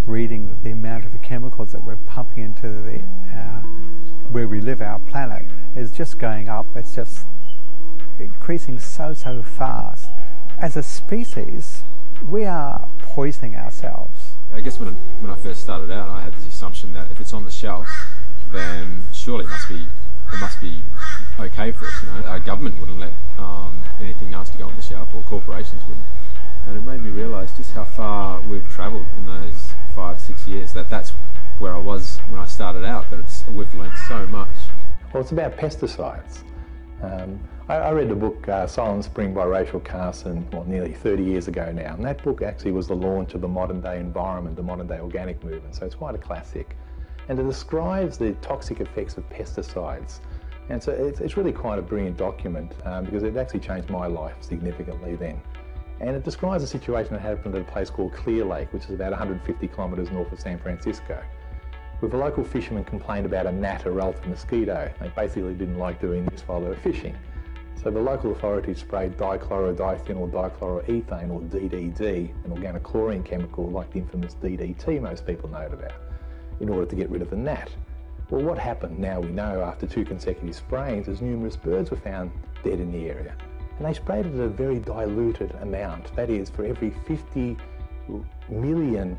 reading that the amount of chemicals that we're pumping into where we live, our planet, is just going up. It's just increasing so fast. As a species, we are poisoning ourselves. I guess when I first started out, I had this assumption that if it's on the shelf, then surely it must be okay for us. You know, our government wouldn't let anything nasty go on the shelf, or corporations wouldn't. And it made me realise just how far we've travelled in those 5-6 years. That's where I was when I started out, but we've learnt so much. Well, it's about pesticides. I read the book Silent Spring by Rachel Carson, nearly 30 years ago now, and that book actually was the launch of the modern day environment, the modern day organic movement, so it's quite a classic. And it describes the toxic effects of pesticides. And so it's really quite a brilliant document because it actually changed my life significantly then. And it describes a situation that happened at a place called Clear Lake, which is about 150 kilometres north of San Francisco, where the local fishermen complained about a gnat, a relative mosquito. They basically didn't like doing this while they were fishing. So the local authorities sprayed dichlorodiphenyl dichloroethane, or DDT, an organochlorine chemical like the infamous DDT most people know about, in order to get rid of the gnat. Well, what happened, now we know, after 2 consecutive sprayings, is numerous birds were found dead in the area. And they sprayed it at a very diluted amount. That is, for every 50 million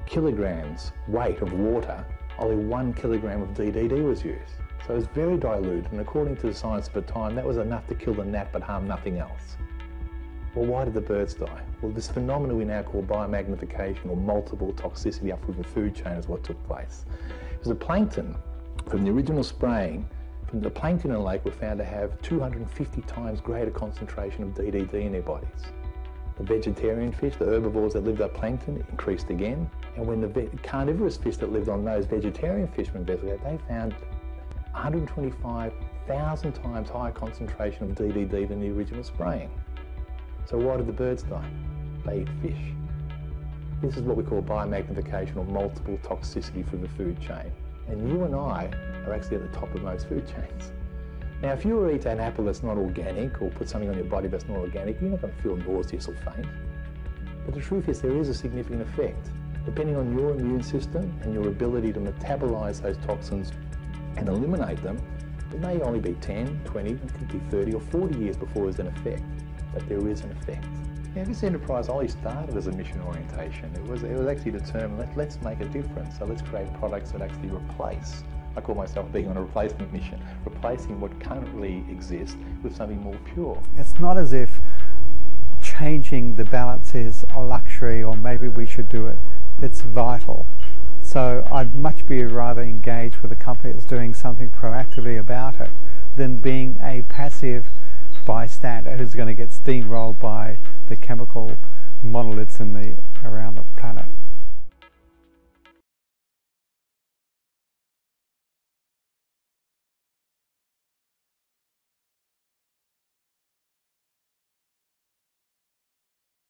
kilograms weight of water, only 1 kilogram of DDT was used. So it was very diluted, and according to the science of the time, that was enough to kill the gnat but harm nothing else. Well, why did the birds die? Well, this phenomenon we now call biomagnification, or multiple toxicity up through the food chain, is what took place. It was the plankton from the original spraying. From the plankton in the lake were found to have 250 times greater concentration of DDT in their bodies. The vegetarian fish, the herbivores that lived on plankton, increased again. And when the carnivorous fish that lived on those vegetarian fish were investigated, they found 125,000 times higher concentration of DDT than the original spraying. So why did the birds die? They eat fish. This is what we call biomagnification, or multiple toxicity through the food chain. And you and I are actually at the top of most food chains. Now, if you were to eat an apple that's not organic, or put something on your body that's not organic, you're not going to feel nauseous or faint. But the truth is, there is a significant effect. Depending on your immune system and your ability to metabolize those toxins and eliminate them, it may only be 10, 20, it could be 30 or 40 years before there's an effect. But there is an effect. Now, this enterprise only started as a mission orientation. It was actually determined, let's make a difference. So let's create products that actually replace. I call myself being on a replacement mission, replacing what currently exists with something more pure. It's not as if changing the balance is a luxury, or maybe we should do it. It's vital. So I'd much rather engage with a company that's doing something proactively about it than being a passive bystander who's going to get steamrolled by the chemical monoliths around the planet.